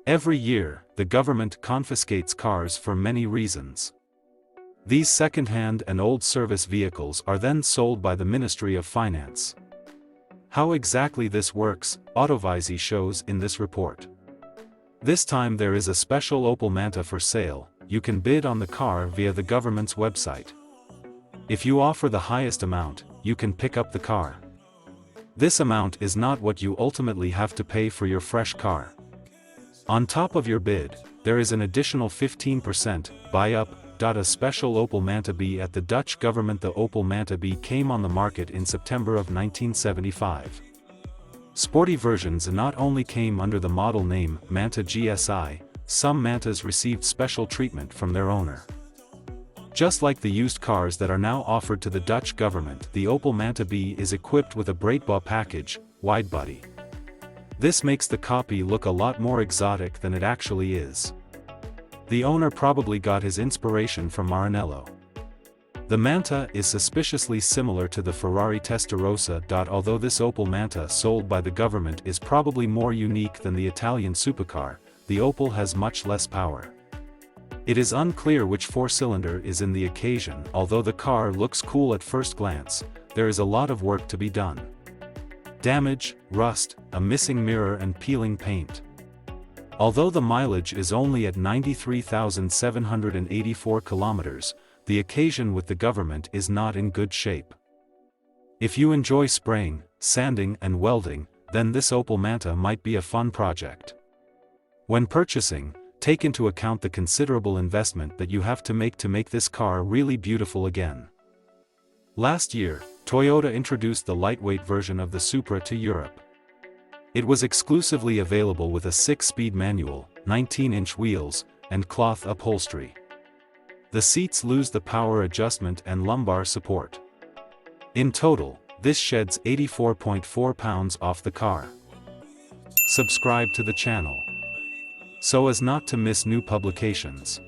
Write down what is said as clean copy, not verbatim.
Every year, the government confiscates cars for many reasons. These second-hand and old service vehicles are then sold by the Ministry of Finance. How exactly this works, Autovisi shows in this report. This time there is a special Opel Manta for sale. You can bid on the car via the government's website. If you offer the highest amount, you can pick up the car. This amount is not what you ultimately have to pay for your fresh car. On top of your bid, there is an additional 15% buy-up. A special Opel Manta B at the Dutch government. The Opel Manta B came on the market in September of 1975. Sporty versions not only came under the model name Manta GSI, some Mantas received special treatment from their owner. Just like the used cars that are now offered to the Dutch government, the Opel Manta B is equipped with a Breitbouw package, wide body. This makes the copy look a lot more exotic than it actually is. The owner probably got his inspiration from Maranello. The Manta is suspiciously similar to the Ferrari Testarossa. Although this Opel Manta sold by the government is probably more unique than the Italian supercar, the Opel has much less power. It is unclear which four-cylinder is in the occasion. Although the car looks cool at first glance, there is a lot of work to be done. Damage, rust, a missing mirror and peeling paint. Although the mileage is only at 93,784 kilometers, the occasion with the government is not in good shape. If you enjoy spraying, sanding and welding, then this Opel Manta might be a fun project. When purchasing, take into account the considerable investment that you have to make this car really beautiful again. Last year, Toyota introduced the lightweight version of the Supra to Europe. It was exclusively available with a 6-speed manual, 19-inch wheels, and cloth upholstery. The seats lose the power adjustment and lumbar support. In total, this sheds 84.4 pounds off the car. Subscribe to the channel so as not to miss new publications.